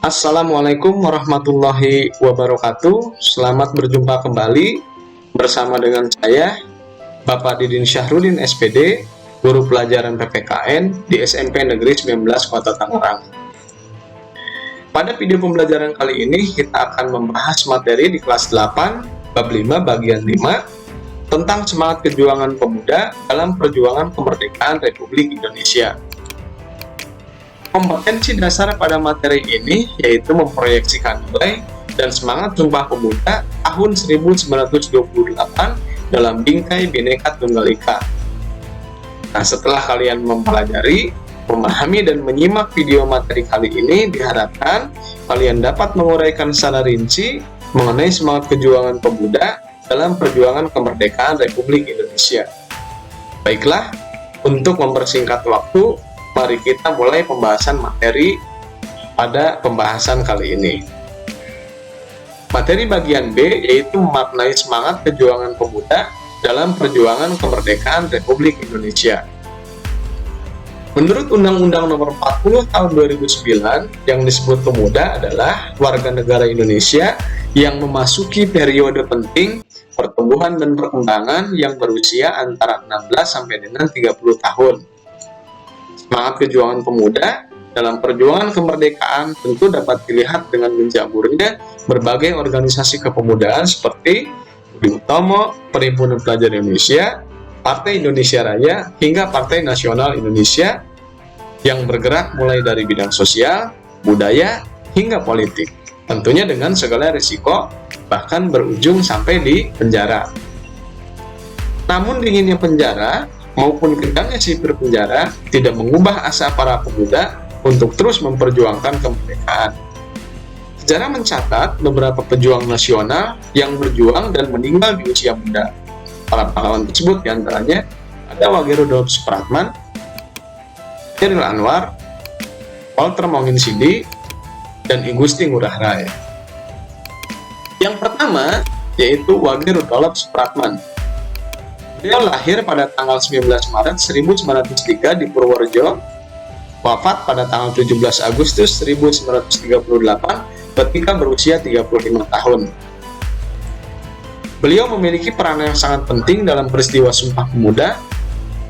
Assalamualaikum warahmatullahi wabarakatuh. Selamat berjumpa kembali bersama dengan saya, Bapak Didin Syahrudin SPD, Guru Pelajaran PPKN di SMP Negeri 19 Kota Tangerang. Pada video pembelajaran kali ini, kita akan membahas materi di kelas 8, bab 5, bagian 5, tentang semangat perjuangan pemuda dalam perjuangan kemerdekaan Republik Indonesia. Kompetensi dasar pada materi ini yaitu memproyeksikan nilai dan semangat Sumpah Pemuda tahun 1928 dalam bingkai Bhinneka Tunggal Ika. Nah, setelah kalian mempelajari, memahami, dan menyimak video materi kali ini, diharapkan kalian dapat menguraikan secara rinci mengenai semangat perjuangan pemuda dalam perjuangan kemerdekaan Republik Indonesia. Baiklah, untuk mempersingkat waktu, mari kita mulai pembahasan materi pada pembahasan kali ini. Materi bagian B yaitu memaknai semangat perjuangan pemuda dalam perjuangan kemerdekaan Republik Indonesia. Menurut Undang-Undang Nomor 40 Tahun 2009, yang disebut pemuda adalah warga negara Indonesia yang memasuki periode penting pertumbuhan dan perkembangan yang berusia antara 16 sampai dengan 30 tahun. Semangat perjuangan pemuda dalam perjuangan kemerdekaan tentu dapat dilihat dengan menjaburnya berbagai organisasi kepemudaan seperti Budi Utomo, Perhimpunan Pelajar Indonesia, Partai Indonesia Raya, hingga Partai Nasional Indonesia yang bergerak mulai dari bidang sosial, budaya, hingga politik. Tentunya dengan segala risiko, bahkan berujung sampai di penjara. Namun dinginnya penjara maupun kendangnya sipir penjara tidak mengubah asa para pemuda untuk terus memperjuangkan kemerdekaan. Sejarah mencatat beberapa pejuang nasional yang berjuang dan meninggal di usia muda. Para pahlawan tersebut diantaranya ada Wage Rudolf Supratman, Chairil Anwar, Walter Monginsidi, dan I Gusti Ngurah Rai. Yang pertama yaitu Wage Rudolf Supratman. Beliau lahir pada tanggal 19 Maret 1903 di Purworejo, wafat pada tanggal 17 Agustus 1938 ketika berusia 35 tahun. Beliau memiliki peran yang sangat penting dalam peristiwa Sumpah Pemuda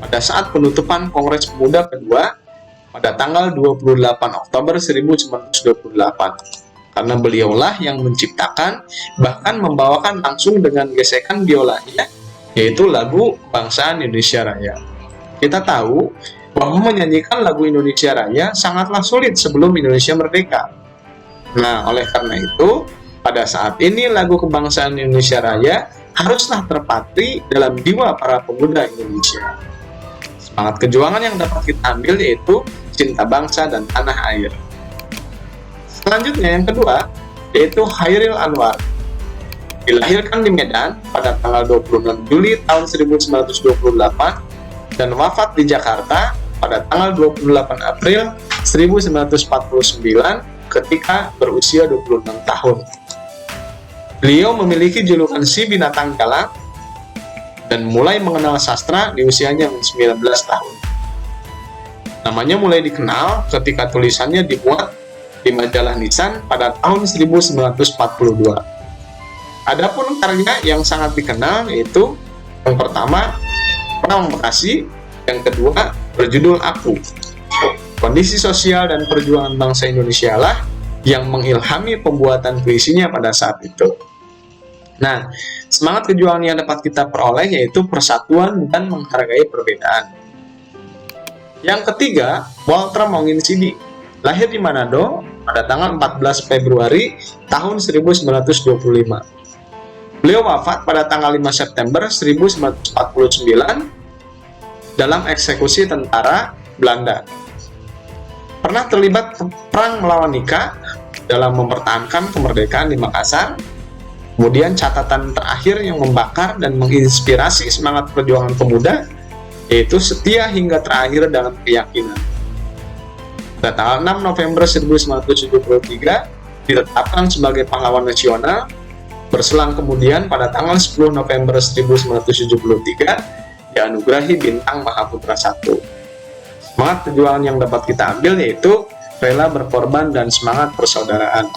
pada saat penutupan Kongres Pemuda kedua pada tanggal 28 Oktober 1928. Karena beliaulah yang menciptakan, bahkan membawakan langsung dengan gesekan biolanya, yaitu lagu Kebangsaan Indonesia Raya. Kita tahu bahwa menyanyikan lagu Indonesia Raya sangatlah sulit sebelum Indonesia merdeka. Nah, oleh karena itu, pada saat ini lagu Kebangsaan Indonesia Raya haruslah terpatri dalam jiwa para pemuda Indonesia. Semangat perjuangan yang dapat kita ambil yaitu cinta bangsa dan tanah air. Selanjutnya yang kedua, yaitu Chairil Anwar. Dilahirkan di Medan pada tanggal 26 Juli tahun 1928 dan wafat di Jakarta pada tanggal 28 April 1949 ketika berusia 26 tahun. Beliau memiliki julukan si binatang galak dan mulai mengenal sastra di usianya 19 tahun. Namanya mulai dikenal ketika tulisannya dimuat di majalah Nisan pada tahun 1942. Adapun karya yang sangat dikenal yaitu yang pertama Perang Bekasi, yang kedua berjudul Aku. Kondisi sosial dan perjuangan bangsa Indonesia lah yang mengilhami pembuatan puisinya pada saat itu. Nah, semangat perjuangan yang dapat kita peroleh yaitu persatuan dan menghargai perbedaan. Yang ketiga, Walter Monginsidi, lahir di Manado pada tanggal 14 Februari tahun 1925. Beliau wafat pada tanggal 5 September 1949 dalam eksekusi tentara Belanda. Pernah terlibat perang melawan Nika dalam mempertahankan kemerdekaan di Makassar. Kemudian catatan terakhir yang membakar dan menginspirasi semangat perjuangan pemuda yaitu setia hingga terakhir dalam keyakinan. Pada tanggal 6 November 1973 ditetapkan sebagai pahlawan nasional. Berselang kemudian pada tanggal 10 November 1973 dianugerahi bintang Mahaputra I. Semangat perjuangan yang dapat kita ambil yaitu rela berkorban, dan semangat persaudaraan.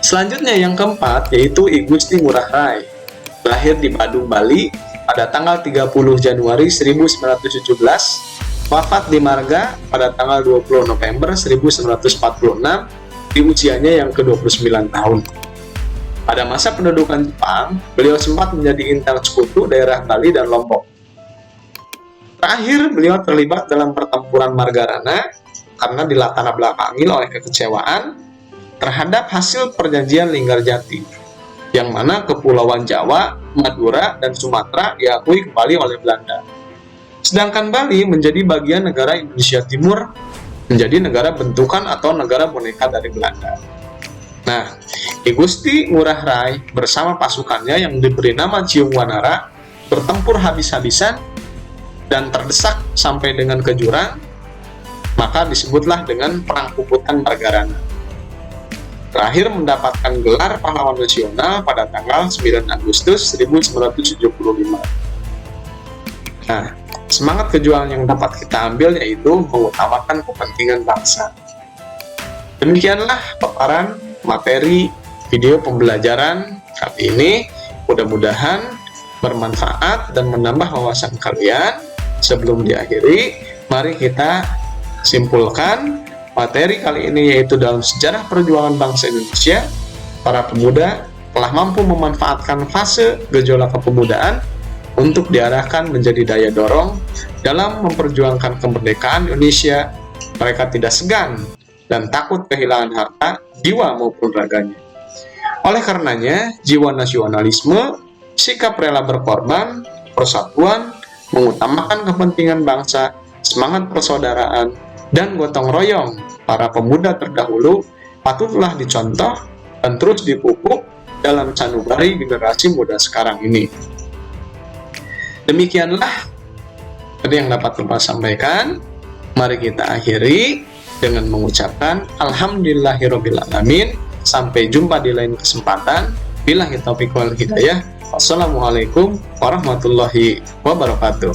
Selanjutnya yang keempat yaitu I Gusti Ngurah Rai. Lahir di Badung, Bali pada tanggal 30 Januari 1917, wafat di Marga pada tanggal 20 November 1946 di usianya yang ke-29 tahun. Pada masa pendudukan Jepang, beliau sempat menjadi intel sekutu daerah Bali dan Lombok. Terakhir, beliau terlibat dalam pertempuran Margarana karena dilatar belakangi oleh kekecewaan terhadap hasil perjanjian Linggarjati, yang mana Kepulauan Jawa, Madura, dan Sumatera diakui kembali oleh Belanda. Sedangkan Bali menjadi bagian negara Indonesia Timur, menjadi negara bentukan atau negara boneka dari Belanda. Nah, I Gusti Ngurah Rai bersama pasukannya yang diberi nama Ciung Wanara bertempur habis-habisan dan terdesak sampai dengan ke jurang, maka disebutlah dengan Perang Puputan Margarana. Terakhir mendapatkan gelar pahlawan nasional pada tanggal 9 Agustus 1975. Nah, semangat kejuangan yang dapat kita ambil yaitu mengutamakan kepentingan bangsa. Demikianlah paparan materi video pembelajaran kali ini. Mudah-mudahan bermanfaat dan menambah wawasan kalian. Sebelum diakhiri, mari kita simpulkan materi kali ini, yaitu dalam sejarah perjuangan bangsa Indonesia, para pemuda telah mampu memanfaatkan fase gejolak kepemudaan untuk diarahkan menjadi daya dorong dalam memperjuangkan kemerdekaan Indonesia. Mereka tidak segan dan takut kehilangan harta, jiwa maupun raganya. Oleh karenanya, jiwa nasionalisme, sikap rela berkorban, persatuan, mengutamakan kepentingan bangsa, semangat persaudaraan, dan gotong royong para pemuda terdahulu patutlah dicontoh dan terus dipupuk dalam sanubari generasi muda sekarang ini. Demikianlah tadi yang dapat Bapak sampaikan. Mari kita akhiri dengan mengucapkan Alhamdulillahirrabbilalamin. Sampai jumpa di lain kesempatan. Billahi taufiq wal hidayah. Wassalamualaikum warahmatullahi wabarakatuh.